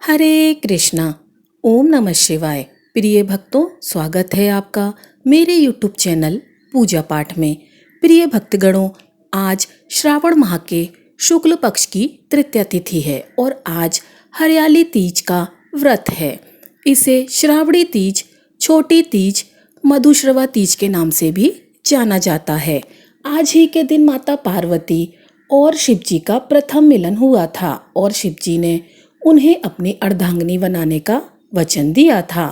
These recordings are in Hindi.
हरे कृष्णा। ओम नमः शिवाय। प्रिय भक्तों, स्वागत है आपका मेरे YouTube चैनल पूजा पाठ में। प्रिय भक्तगणों, आज श्रावण माह के शुक्ल पक्ष की तृतीया तिथि है और आज हरियाली तीज का व्रत है। इसे श्रावणी तीज, छोटी तीज, मधुश्रवा तीज के नाम से भी जाना जाता है। आज ही के दिन माता पार्वती और शिवजी का प्रथम मिलन हुआ था और शिवजी ने उन्हें अपनी अर्धांगिनी बनाने का वचन दिया था।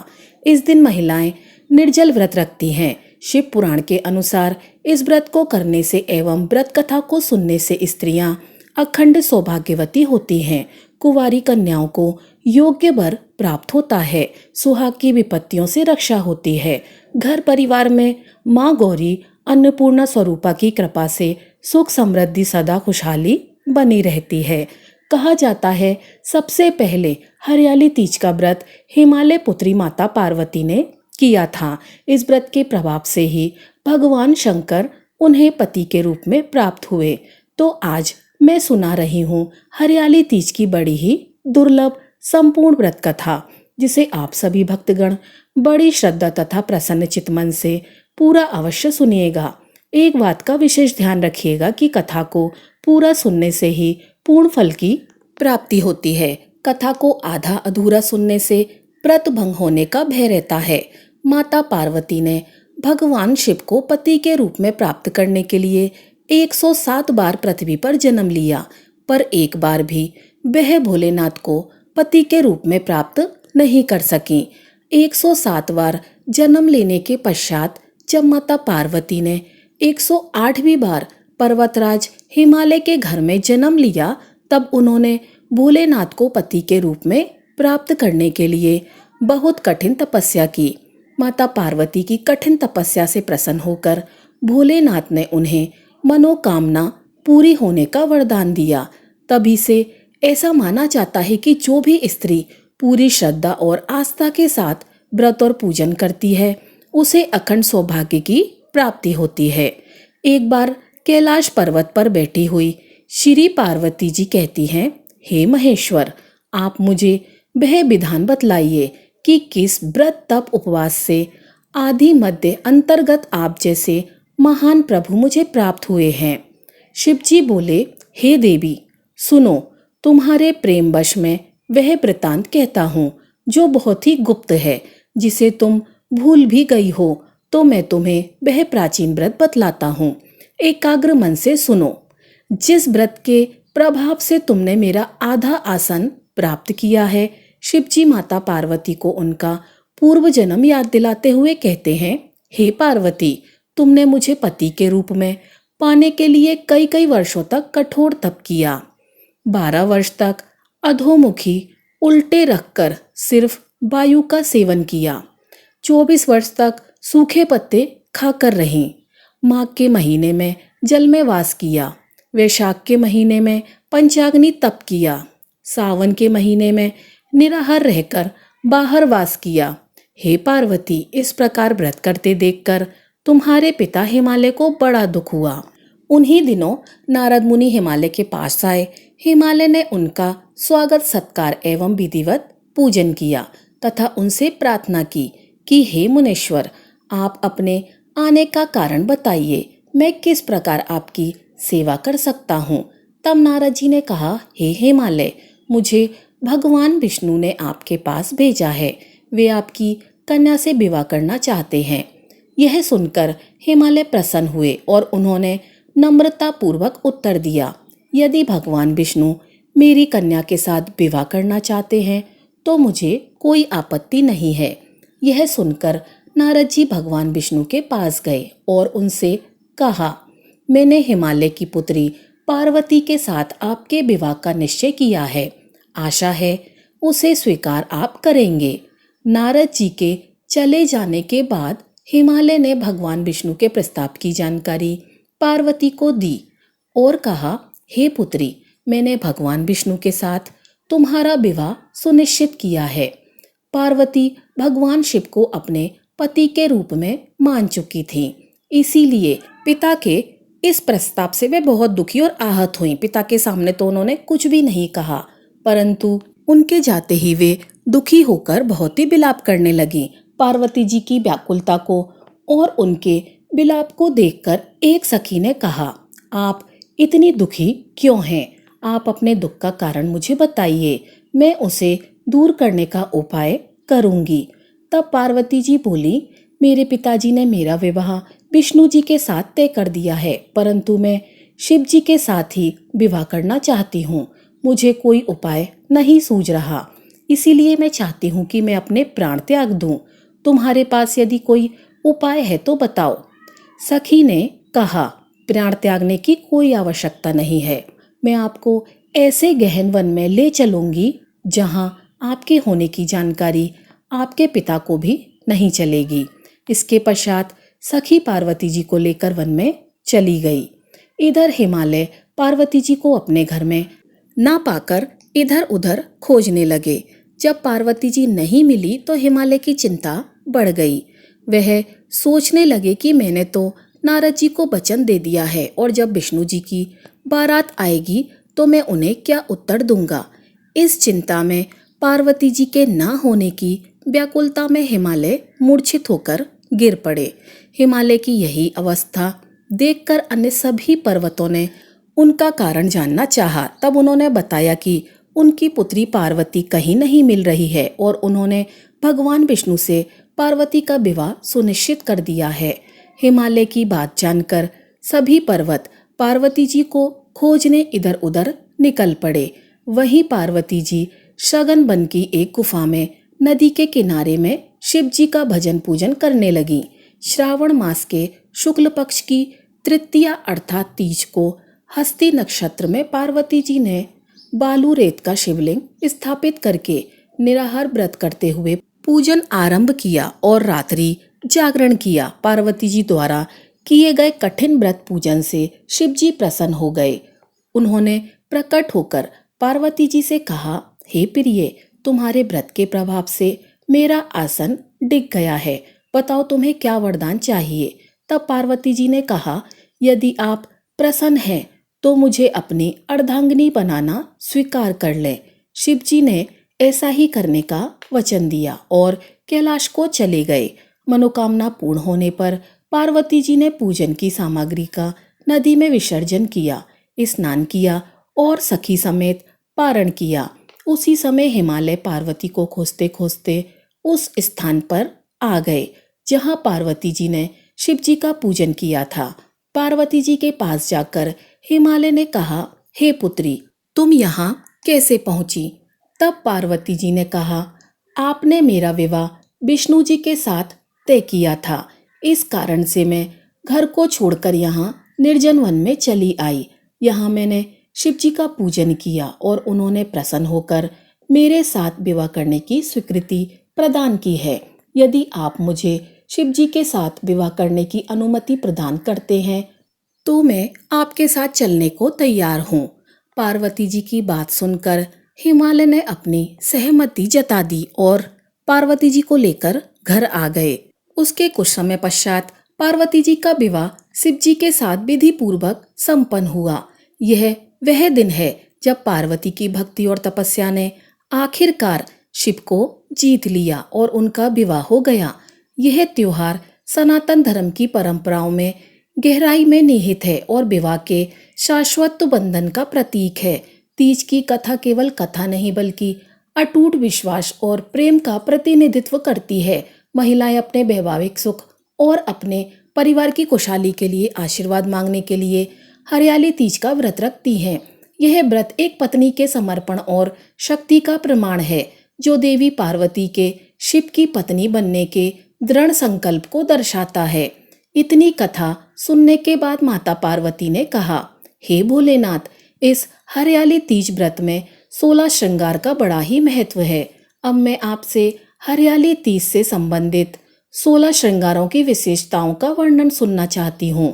इस दिन महिलाएं निर्जल व्रत रखती हैं। शिव पुराण के अनुसार इस व्रत को करने से एवं व्रत कथा को सुनने से स्त्रियां अखंड सौभाग्यवती होती हैं। कुंवारी कन्याओं को योग्य वर प्राप्त होता है। सुहाग की विपत्तियों से रक्षा होती है। घर परिवार में माँ गौरी अन्नपूर्णा स्वरूपा की कृपा से सुख समृद्धि सदा खुशहाली बनी रहती है। कहा जाता है सबसे पहले हरियाली तीज का व्रत हिमालय पुत्री माता पार्वती ने किया था। इस व्रत के प्रभाव से ही भगवान शंकर उन्हें पति के रूप में प्राप्त हुए। तो आज मैं सुना रही हूँ हरियाली तीज की बड़ी ही दुर्लभ संपूर्ण व्रत कथा, जिसे आप सभी भक्तगण बड़ी श्रद्धा तथा प्रसन्न चित्त मन से पूरा अवश्य सुनिएगा। एक बात का विशेष ध्यान रखिएगा कि कथा को पूरा सुनने से ही पूर्ण फल की प्राप्ति होती है। कथा को आधा अधूरा सुनने से व्रत भंग होने का भय रहता है। माता पार्वती ने भगवान शिव को पति के रूप में प्राप्त करने के लिए 107 बार पृथ्वी पर जन्म लिया, पर एक बार भी वह भोलेनाथ को पति के रूप में प्राप्त नहीं कर सकी। 107 बार जन्म लेने के पश्चात जब माता पार्वती ने 108वीं बार पर्वतराज हिमालय के घर में जन्म लिया, तब उन्होंने भोलेनाथ को पति के रूप में प्राप्त करने के लिए बहुत कठिन तपस्या की। माता पार्वती की कठिन तपस्या से प्रसन्न होकर भोलेनाथ ने उन्हें मनोकामना पूरी होने का वरदान दिया। तभी से ऐसा माना जाता है कि जो भी स्त्री पूरी श्रद्धा और आस्था के साथ व्रत और पूजन करती है, उसे अखंड सौभाग्य की प्राप्ति होती है। एक बार कैलाश पर्वत पर बैठी हुई श्री पार्वती जी कहती हैं, हे महेश्वर, आप मुझे वह विधान बतलाइए कि किस व्रत तप उपवास से आदि मध्य अंतर्गत आप जैसे महान प्रभु मुझे प्राप्त हुए हैं। शिवजी बोले, हे देवी, सुनो, तुम्हारे प्रेम वश में वह वृतांत कहता हूँ जो बहुत ही गुप्त है। जिसे तुम भूल भी गई हो तो मैं तुम्हें वह प्राचीन व्रत बतलाता हूँ। एकाग्र मन से सुनो। जिस व्रत के प्रभाव से तुमने मेरा आधा आसन प्राप्त किया है, शिवजी माता पार्वती को उनका पूर्व जन्म याद दिलाते हुए कहते हैं, हे पार्वती, तुमने मुझे पति के रूप में पाने के लिए कई कई वर्षों तक कठोर तप किया। 12 वर्ष तक अधोमुखी उल्टे रखकर सिर्फ वायु का सेवन किया। 24 वर्ष तक सूखे पत्ते खाकर रहीं। माघ के महीने में जल में वास किया। वैशाख के महीने में पंचाग्नि तप किया। सावन के महीने में निराहार रहकर बाहर वास किया। हे पार्वती, इस प्रकार व्रत करते देखकर तुम्हारे पिता हिमालय को बड़ा दुख हुआ। उन्हीं दिनों नारद मुनि हिमालय के पास आए। हिमालय ने उनका स्वागत सत्कार एवं विधिवत पूजन किया तथा उनसे प्रार्थना की कि हे मुनीश्वर, आप अपने आने का कारण बताइए, मैं किस प्रकार आपकी सेवा कर सकता हूँ। तब नारद जी ने कहा, हे हिमालय, मुझे भगवान विष्णु ने आपके पास भेजा है। वे आपकी कन्या से विवाह करना चाहते हैं। यह सुनकर हिमालय प्रसन्न हुए और उन्होंने नम्रता पूर्वक उत्तर दिया, यदि भगवान विष्णु मेरी कन्या के साथ विवाह करना चाहते हैं तो मुझे कोई आपत्ति नहीं है। यह सुनकर नारद जी भगवान विष्णु के पास गए और उनसे कहा, मैंने हिमालय की पुत्री पार्वती के साथ आपके विवाह का निश्चय किया है। आशा है उसे स्वीकार आप करेंगे। नारद जी के चले जाने के बाद हिमालय ने भगवान विष्णु के प्रस्ताव की जानकारी पार्वती को दी और कहा, हे पुत्री, मैंने भगवान विष्णु के साथ तुम्हारा विवाह सुनिश्चित किया है। पार्वती भगवान शिव को अपने पति के रूप में मान चुकी थी, इसीलिए पिता के इस प्रस्ताव से वे बहुत दुखी और आहत हुई। पिता के सामने तो उन्होंने कुछ भी नहीं कहा, परंतु उनके जाते ही वे दुखी होकर बहुत ही विलाप करने लगी। पार्वती जी की व्याकुलता को और उनके विलाप को देखकर एक सखी ने कहा, आप इतनी दुखी क्यों हैं? आप अपने दुख का कारण मुझे बताइए, मैं उसे दूर करने का उपाय करूंगी। तब पार्वती जी बोली, मेरे पिताजी ने मेरा विवाह विष्णु जी के साथ तय कर दिया है, परंतु मैं शिव जी के साथ ही विवाह करना चाहती हूँ। मुझे कोई उपाय नहीं सूझ रहा, इसीलिए मैं चाहती हूँ कि मैं अपने प्राण त्याग दूं। तुम्हारे पास यदि कोई उपाय है तो बताओ। सखी ने कहा, प्राण त्यागने की कोई आवश्यकता नहीं है। मैं आपको ऐसे गहन वन में ले चलूंगी जहां आपके होने की जानकारी आपके पिता को भी नहीं चलेगी। इसके पश्चात सखी पार्वती जी को लेकर वन में चली गई। इधर हिमालय पार्वती जी को अपने घर में ना पाकर इधर उधर खोजने लगे। जब पार्वती जी नहीं मिली तो हिमालय की चिंता बढ़ गई। वह सोचने लगे कि मैंने तो नारद जी को वचन दे दिया है और जब विष्णु जी की बारात आएगी तो मैं उन्हें क्या उत्तर दूंगा। इस चिंता में पार्वती जी के ना होने की व्याकुलता में हिमालय मूर्छित होकर गिर पड़े। हिमालय की यही अवस्था देखकर अन्य सभी पर्वतों ने उनका कारण जानना चाहा। तब उन्होंने बताया कि उनकी पुत्री पार्वती कहीं नहीं मिल रही है और उन्होंने भगवान विष्णु से पार्वती का विवाह सुनिश्चित कर दिया है। हिमालय की बात जानकर सभी पर्वत पार्वती जी को खोजने इधर उधर निकल पड़े। वहीं पार्वती जी शगन वन की एक गुफा में नदी के किनारे में शिव जी का भजन पूजन करने लगी। श्रावण मास के शुक्ल पक्ष की तृतीया अर्थात तीज को हस्ती नक्षत्र में पार्वती जी ने बालू रेत का शिवलिंग स्थापित करके निराहार व्रत करते हुए पूजन आरंभ किया और रात्रि जागरण किया। पार्वती जी द्वारा किए गए कठिन व्रत पूजन से शिव जी प्रसन्न हो गए। उन्होंने प्रकट होकर पार्वती जी से कहा, हे प्रिय, तुम्हारे व्रत के प्रभाव से मेरा आसन डिग गया है, बताओ तुम्हें क्या वरदान चाहिए। तब पार्वती जी ने कहा, यदि आप प्रसन्न हैं तो मुझे अपनी अर्धांगिनी बनाना स्वीकार कर लें। शिव जी ने ऐसा ही करने का वचन दिया और कैलाश को चले गए। मनोकामना पूर्ण होने पर पार्वती जी ने पूजन की सामग्री का नदी में विसर्जन किया, स्नान किया और सखी समेत पारण किया। उसी समय हिमालय पार्वती को खोजते खोजते उस स्थान पर आ गए जहां पार्वती जी ने शिव जी का पूजन किया था। पार्वती जी के पास जाकर हिमालय ने कहा, हे पुत्री, तुम यहाँ कैसे पहुंची? तब पार्वती जी ने कहा, आपने मेरा विवाह विष्णु जी के साथ तय किया था, इस कारण से मैं घर को छोड़कर यहाँ निर्जन वन में चली आई। यहाँ मैंने शिव जी का पूजन किया और उन्होंने प्रसन्न होकर मेरे साथ विवाह करने की स्वीकृति प्रदान की है। यदि आप मुझे शिव जी के साथ विवाह करने की अनुमति प्रदान करते हैं तो मैं आपके साथ चलने को तैयार हूँ। पार्वती जी की बात सुनकर हिमालय ने अपनी सहमति जता दी और पार्वती जी को लेकर घर आ गए। उसके कुछ समय पश्चात पार्वती जी का विवाह शिव जी के साथ विधि पूर्वक संपन्न हुआ। यह वह दिन है जब पार्वती की भक्ति और तपस्या ने आखिरकार शिव को जीत लिया और उनका विवाह हो गया। यह त्योहार सनातन धर्म की परंपराओं में गहराई में निहित है और विवाह के शाश्वत बंधन का प्रतीक है। तीज की कथा केवल कथा नहीं बल्कि अटूट विश्वास और प्रेम का प्रतिनिधित्व करती है। महिलाएं अपने वैवाहिक सुख और अपने परिवार की खुशहाली के लिए आशीर्वाद मांगने के लिए हरियाली तीज का व्रत रखती हैं। यह व्रत एक पत्नी के समर्पण और शक्ति का प्रमाण है जो देवी पार्वती के शिव की पत्नी बनने के दृढ़ संकल्प को दर्शाता है। इतनी कथा सुनने के बाद माता पार्वती ने कहा, हे भोलेनाथ, इस हरियाली तीज व्रत में 16 श्रृंगार का बड़ा ही महत्व है। अब मैं आपसे हरियाली तीज से संबंधित 16 श्रृंगारों की विशेषताओं का वर्णन सुनना चाहती हूँ।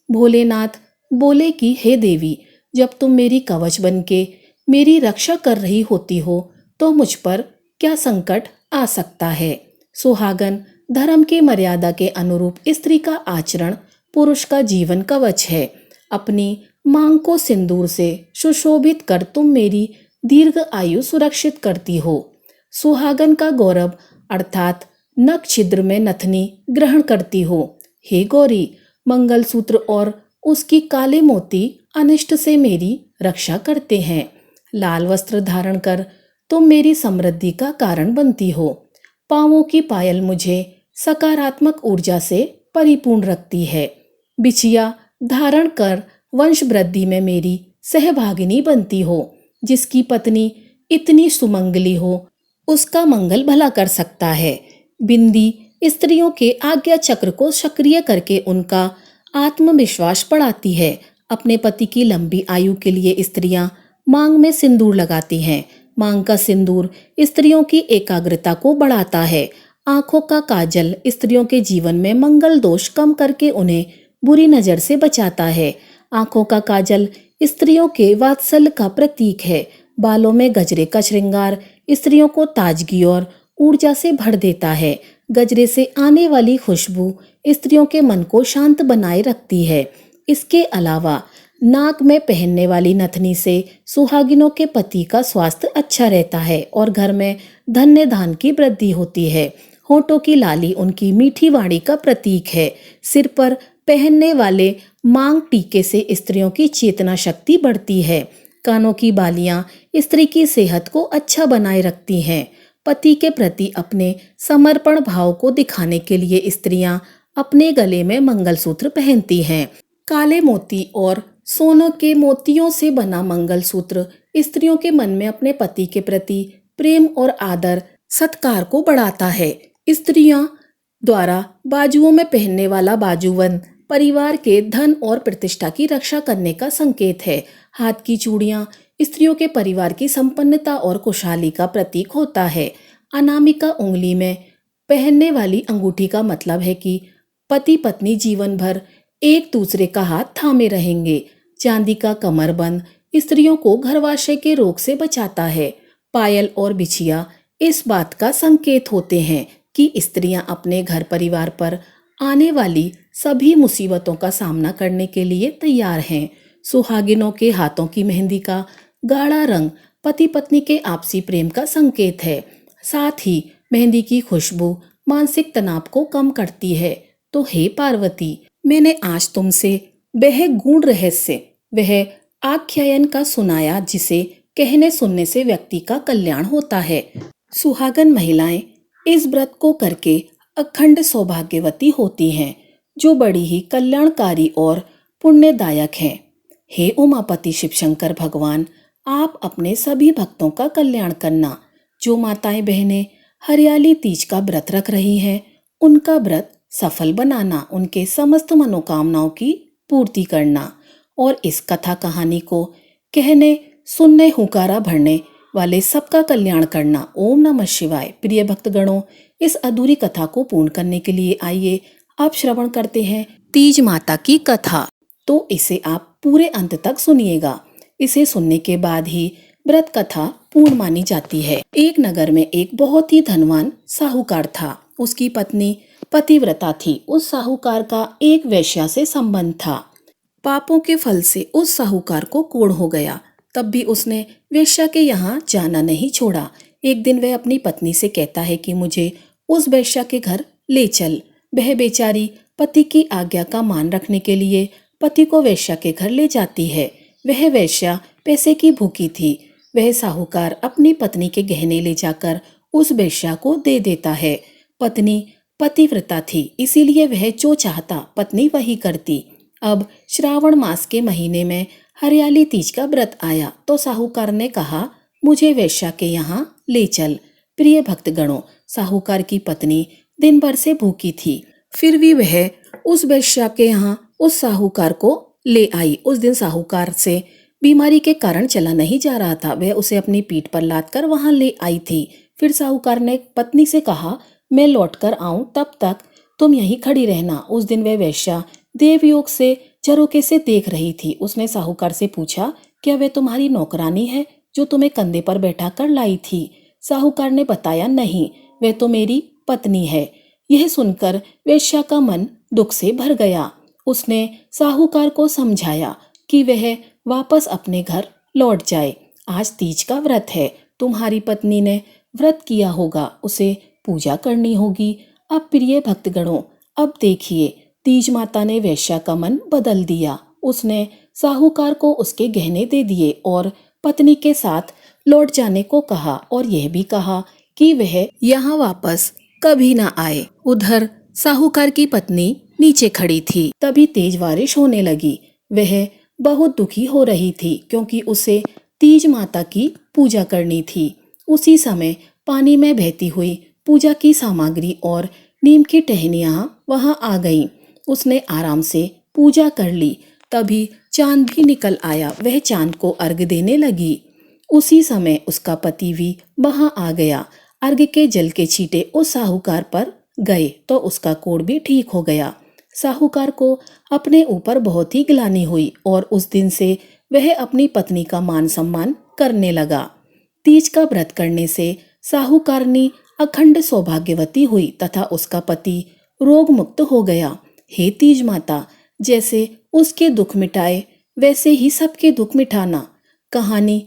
भोलेनाथ बोले कि हे देवी, जब तुम मेरी कवच बनके मेरी रक्षा कर रही होती हो तो मुझ पर क्या संकट आ सकता है। सुहागन धर्म की मर्यादा के अनुरूप स्त्री का आचरण पुरुष का जीवन कवच है। अपनी मांग को सिंदूर से सुशोभित कर तुम मेरी दीर्घ आयु सुरक्षित करती हो। सुहागन का गौरव अर्थात नख छिद्र में नथनी ग्रहण करती हो। हे गौरी, मंगलसूत्र और उसकी काले मोती अनिष्ट से मेरी रक्षा करते हैं। लाल वस्त्र धारण कर तुम मेरी समृद्धि का कारण बनती हो। पांवों की पायल मुझे सकारात्मक ऊर्जा से परिपूर्ण रखती है। बिछिया धारण कर वंश वृद्धि में मेरी सहभागिनी बनती हो। जिसकी पत्नी इतनी सुमंगली हो उसका मंगल भला कर सकता है। बिंदी स्त्रियों के आज्ञा चक्र को सक्रिय करके उनका आत्मविश्वास बढ़ाती है। अपने पति की लंबी आयु के लिए स्त्रियां मांग में सिंदूर लगाती हैं। मांग का सिंदूर स्त्रियों की एकाग्रता को बढ़ाता है। आंखों का काजल स्त्रियों के जीवन में मंगल दोष कम करके उन्हें बुरी नजर से बचाता है। आंखों का काजल स्त्रियों के वात्सल्य का प्रतीक है। बालों में गजरे का श्रृंगार स्त्रियों को ताजगी और ऊर्जा से भर देता है। गजरे से आने वाली खुशबू स्त्रियों के मन को शांत बनाए रखती है। इसके अलावा नाक में पहनने वाली नथनी से सुहागिनों के पति का स्वास्थ्य अच्छा रहता है और घर में धन्य धान की वृद्धि होती है। होठों की लाली उनकी मीठी वाणी का प्रतीक है। सिर पर पहनने वाले मांग टीके से स्त्रियों की चेतना शक्ति बढ़ती है। कानों की बालियां स्त्री की सेहत को अच्छा बनाए रखती हैं। पति के प्रति अपने समर्पण भाव को दिखाने के लिए स्त्रियां अपने गले में मंगलसूत्र पहनती हैं। काले मोती और सोने के मोतियों से बना मंगलसूत्र स्त्रियों के मन में अपने पति के प्रति प्रेम और आदर सत्कार को बढ़ाता है। स्त्रियां द्वारा बाजुओं में पहनने वाला बाजूबंद परिवार के धन और प्रतिष्ठा की रक्षा करने का संकेत है। हाथ की चूड़ियां स्त्रियों के परिवार की संपन्नता और खुशहाली का प्रतीक होता है। अनामिका उंगली में पहनने वाली अंगूठी का मतलब है कि पति पत्नी जीवन भर एक दूसरे का हाथ थामे रहेंगे। चांदी का कमरबंद स्त्रियों को गर्भाशय के रोग से बचाता है। पायल और बिछिया इस बात का संकेत होते हैं कि स्त्रियां अपने घर परिवार पर आने वाली सभी मुसीबतों का सामना करने के लिए तैयार हैं। सुहागिनों के हाथों की मेहंदी का गाढ़ा रंग पति पत्नी के आपसी प्रेम का संकेत है। साथ ही मेहंदी की खुशबू मानसिक तनाव को कम करती है। तो हे पार्वती, मैंने आज तुमसे वह गूढ़ रहस्य, वह आख्यान का सुनाया जिसे कहने सुनने से व्यक्ति का कल्याण होता है। सुहागन महिलाएं इस व्रत को करके अखंड सौभाग्यवती होती हैं, जो बड़ी ही कल्याणकारी और पुण्यदायक हैं। हे उमापति शिव शंकर भगवान, आप अपने सभी भक्तों का कल्याण करना। जो माताएं बहनें हरियाली तीज का व्रत रख रही हैं, उनका व्रत सफल बनाना, उनके समस्त मनोकामनाओं की पूर्ति करना और इस कथा कहानी को कहने सुनने हुकारा भरने वाले सबका कल्याण करना। ओम नमः शिवाय। प्रिय भक्तगणों, इस अधूरी कथा को पूर्ण करने के लिए आइए अब श्रवण करते हैं तीज माता की कथा। तो इसे आप पूरे अंत तक सुनिएगा। इसे सुनने के बाद ही व्रत कथा पूर्ण मानी जाती है। एक नगर में एक बहुत ही धनवान साहूकार था। उसकी पत्नी पतिव्रता थी। उस साहूकार का एक वेश्या से संबंध था। पापों के फल से उस साहूकार को कोढ़ हो गया, तब भी उसने वेश्या के यहाँ जाना नहीं छोड़ा। एक दिन वह अपनी पत्नी से कहता है कि मुझे उस वेश्या के घर ले चल। वह बेचारी पति की आज्ञा का मान रखने के लिए पति को वेश्या के घर ले जाती है। वह वेश्या पैसे की भूखी थी। वह साहूकार अपनी पत्नी के गहने ले जाकर उस वेश्या को दे देता है। पत्नी पतिव्रता थी, इसीलिए वह जो चाहता पत्नी वही करती। अब श्रावण मास के महीने में हरियाली तीज का व्रत आया तो साहूकार ने कहा, मुझे वेश्या के यहाँ ले चल। प्रिय भक्तगणों, साहूकार की पत्नी दिन भर से भूखी थी, फिर भी वह उस वेश्या के यहाँ उस साहूकार को ले आई। उस दिन साहूकार से बीमारी के कारण चला नहीं जा रहा था। वह उसे अपनी पीठ पर लाद कर वहां ले आई थी। फिर साहूकार ने पत्नी से कहा, मैं लौट कर आऊं, तब तक तुम यहीं खड़ी रहना। उस दिन वह वेश्या देवयोग से झरोके से देख रही थी। उसने साहूकार से पूछा, क्या वह तुम्हारी नौकरानी है जो तुम्हें कंधे पर बैठा कर लाई थी? साहूकार ने बताया, नहीं, वह तो मेरी पत्नी है। यह सुनकर वेश्या का मन दुख से भर गया। उसने साहूकार को समझाया कि वह वापस अपने घर लौट जाए। आज तीज का व्रत है, तुम्हारी पत्नी ने व्रत किया होगा, उसे पूजा करनी होगी। अब प्रिय भक्तगणों, अब देखिए, तीज माता ने वेश्या का मन बदल दिया। उसने साहूकार को उसके गहने दे दिए और पत्नी के साथ लौट जाने को कहा और यह भी कहा कि वह यहाँ वापस कभी ना आए। उधर साहूकार की पत्नी नीचे खड़ी थी। तभी तेज बारिश होने लगी। वह बहुत दुखी हो रही थी क्योंकि उसे तीज माता की पूजा करनी थी। उसी समय पानी में बहती हुई पूजा की सामग्री और नीम की टहनियाँ वहाँ आ गईं। उसने आराम से पूजा कर ली। तभी चांद भी निकल आया। वह चांद को अर्घ देने लगी। उसी समय उसका पति भी वहां आ गया। अर्घ के जल के छींटे उस साहूकार पर गए तो उसका कोढ़ भी ठीक हो गया। साहूकार को अपने ऊपर बहुत ही ग्लानि हुई और उस दिन से वह अपनी पत्नी का मान सम्मान करने लगा। तीज का व्रत करने से साहूकारनी अखंड सौभाग्यवती हुई तथा उसका पति रोग मुक्त हो गया। हे तीज माता, जैसे उसके दुख मिटाए वैसे ही सबके दुख मिटाना। कहानी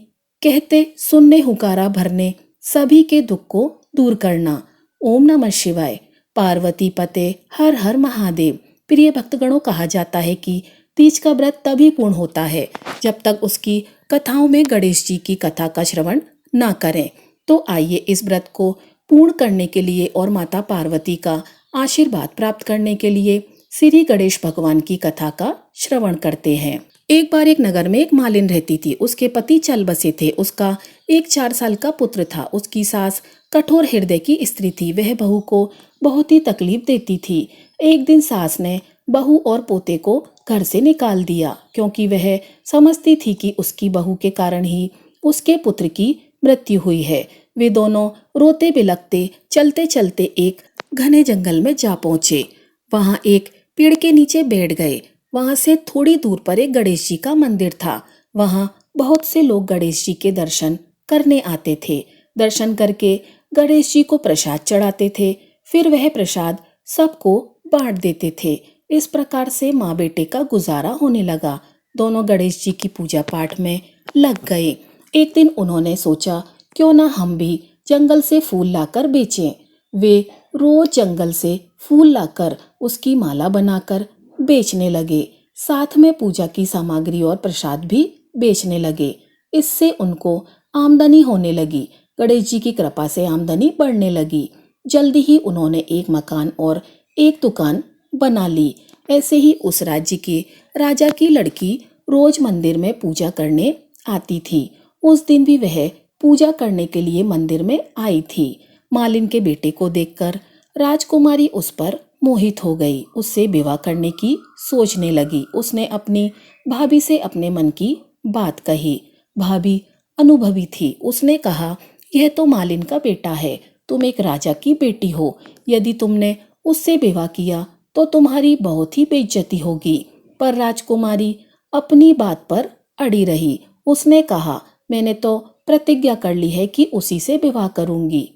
कहते सुनने हुकारा भरने, सभी के दुख को दूर करना। ओम नमः शिवाय। पार्वती पते हर हर महादेव। प्रिय भक्तगणों, कहा जाता है कि तीज का व्रत तभी पूर्ण होता है जब तक उसकी कथाओं में गणेश जी की कथा का श्रवण ना करें। तो आइए इस व्रत को पूर्ण करने के लिए और माता पार्वती का आशीर्वाद प्राप्त करने के लिए श्री गणेश भगवान की कथा का श्रवण करते हैं। एक बार एक नगर में एक मालिन रहती थी। उसके पति चल बसे थे। उसका एक 4 साल का पुत्र था। उसकी सास कठोर हृदय की स्त्री थी। वह बहू को बहुत ही तकलीफ देती थी। एक दिन सास ने बहू और पोते को घर से निकाल दिया क्योंकि वह समझती थी कि उसकी बहू के कारण ही उसके पुत्र की मृत्यु हुई है। वे दोनों रोते बिलखते चलते चलते एक घने जंगल में जा पहुंचे। वहां एक पेड़ के नीचे बैठ गए। वहां से थोड़ी दूर पर एक गणेश जी का मंदिर था। वहां बहुत से लोग गणेश जी के दर्शन करने आते थे। दर्शन करके गणेश जी को प्रसाद चढ़ाते थे। फिर वह प्रसाद सबको बांट देते थे। इस प्रकार से माँ बेटे का गुजारा होने लगा। दोनों गणेश जी की पूजा पाठ में लग गए। एक दिन उन्होंने सोचा, क्यों ना हम भी जंगल से फूल लाकर बेचें। वे रोज जंगल से फूल लाकर उसकी माला बनाकर बेचने लगे। साथ में पूजा की सामग्री और प्रसाद भी बेचने लगे। इससे उनको आमदनी होने लगी। गणेश जी की कृपा से आमदनी बढ़ने लगी। जल्दी ही उन्होंने एक मकान और एक दुकान बना ली। ऐसे ही उस राज्य के राजा की लड़की रोज मंदिर में पूजा करने आती थी। उस दिन भी वह पूजा करने के लिए मंदिर में आई थी। मालिन के बेटे को देखकर राजकुमारी उस पर मोहित हो गई। उससे विवाह करने की सोचने लगी। उसने अपनी भाभी से अपने मन की बात कही। भाभी अनुभवी थी। उसने कहा, यह तो मालिन का बेटा है। तुम एक राजा की बेटी हो। यदि तुमने उससे विवाह किया तो तुम्हारी बहुत ही बेइज्जती होगी। पर राजकुमारी अपनी बात पर अड़ी रही। उसने कहा, मैंने तो प्रतिज्ञा कर ली है कि उसी से विवाह करूंगी।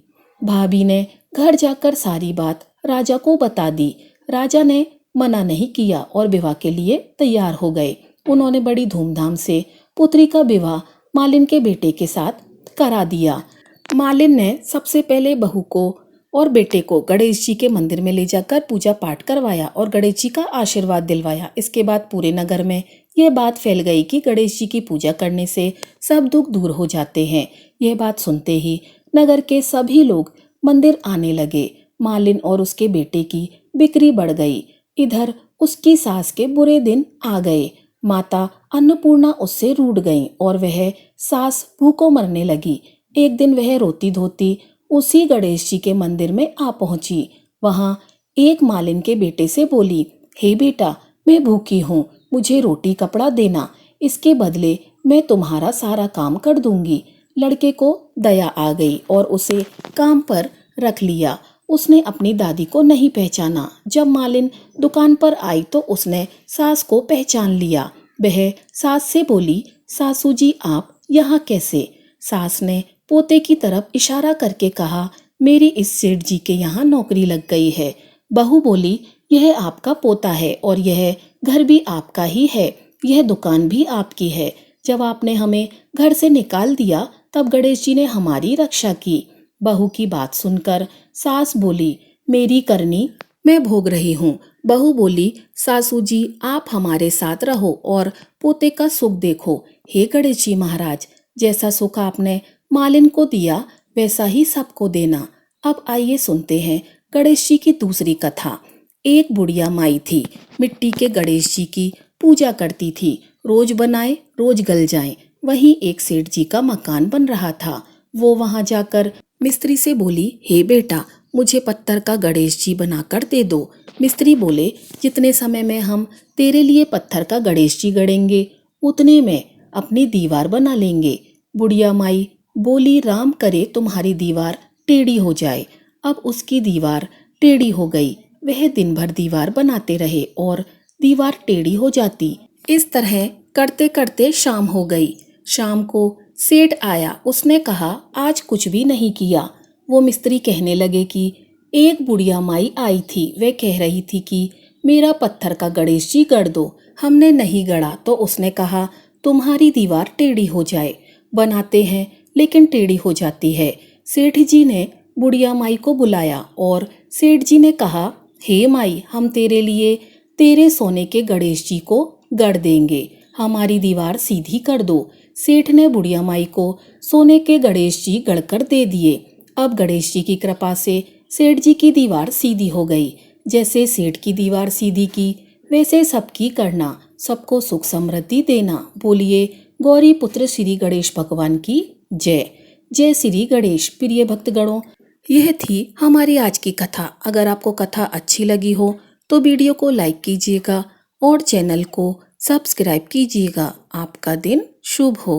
भाभी ने घर जाकर सारी बात राजा को बता दी। राजा ने मना नहीं किया और विवाह के लिए तैयार हो गए। उन्होंने बड़ी धूमधाम से पुत्री का विवाह मालिन के बेटे के साथ करा दिया। मालिन ने सबसे पहले बहू को और बेटे को गणेश जी के मंदिर में ले जाकर पूजा पाठ करवाया और गणेश जी का आशीर्वाद दिलवाया। इसके बाद पूरे नगर में यह बात फैल गई कि गणेश जी की पूजा करने से सब दुख दूर हो जाते हैं। यह बात सुनते ही नगर के सभी लोग मंदिर आने लगे। मालिन और उसके बेटे की बिक्री बढ़ गई। इधर उसकी सास के बुरे दिन आ गए। माता अन्नपूर्णा उससे रूठ गईं और वह सास भूखों मरने लगी। एक दिन वह रोती धोती उसी गणेश जी के मंदिर में आ पहुंची। वहां एक मालिन के बेटे से बोली, हे बेटा, मैं भूखी हूँ, मुझे रोटी कपड़ा देना, इसके बदले मैं तुम्हारा सारा काम कर दूंगी। लड़के को दया आ गई और उसे काम पर रख लिया। उसने अपनी दादी को नहीं पहचाना। जब मालिन दुकान पर आई तो उसने सास को पहचान लिया। वह सास से बोली, सासू जी आप यहाँ कैसे? सास ने पोते की तरफ इशारा करके कहा, मेरी इस सेठ जी के यहाँ नौकरी लग गई है। बहू बोली, यह आपका पोता है और यह घर भी आपका ही है, यह दुकान भी आपकी है। जब आपने हमें घर से निकाल दिया तब गणेश जी ने हमारी रक्षा की। बहू की बात सुनकर सास बोली, मेरी करनी मैं भोग रही हूँ। बहू बोली, सासू जी आप हमारे साथ रहो और पोते का सुख देखो। हे गणेश जी महाराज, जैसा सुख आपने मालिन को दिया वैसा ही सबको देना। अब आइए सुनते हैं गणेश जी की दूसरी कथा। एक बुढ़िया माई थी, मिट्टी के गणेश जी की पूजा करती थी। रोज बनाए रोज गल जाए। वहीं एक सेठ जी का मकान बन रहा था। वो वहां जाकर मिस्त्री से बोली, हे बेटा, मुझे पत्थर का गणेश जी बनाकर दे दो। मिस्त्री बोले, जितने समय में हम तेरे लिए पत्थर का गणेश जी गढ़ेंगे उतने में अपनी दीवार बना लेंगे। बुढ़िया माई बोली, राम करे तुम्हारी दीवार टेढ़ी हो जाए। अब उसकी दीवार टेढ़ी हो गई। वह दिन भर दीवार बनाते रहे और दीवार टेढ़ी हो जाती। इस तरह करते करते शाम हो गई। शाम को सेठ आया। उसने कहा, आज कुछ भी नहीं किया। वो मिस्त्री कहने लगे कि एक बुढ़िया माई आई थी, वे कह रही थी कि मेरा पत्थर का गणेश जी गढ़ दो। हमने नहीं गढ़ा तो उसने कहा तुम्हारी दीवार टेढ़ी हो जाए। बनाते हैं लेकिन टेढ़ी हो जाती है। सेठ जी ने बुढ़िया माई को बुलाया और सेठ जी ने कहा, हे माई, हम तेरे लिए तेरे सोने के गणेश जी को गढ़ देंगे, हमारी दीवार सीधी कर दो। सेठ ने बुढ़िया माई को सोने के गणेश जी गढ़कर दे दिए। अब गणेश जी की कृपा से सेठ जी की दीवार सीधी हो गई। जैसे सेठ की दीवार सीधी की वैसे सबकी करना, सबको सुख समृद्धि देना। बोलिए गौरी पुत्र श्री गणेश भगवान की जय। जय श्री गणेश। प्रिय भक्तगणों, यह थी हमारी आज की कथा। अगर आपको कथा अच्छी लगी हो तो वीडियो को लाइक कीजिएगा और चैनल को सब्सक्राइब कीजिएगा। आपका दिन शुभ हो।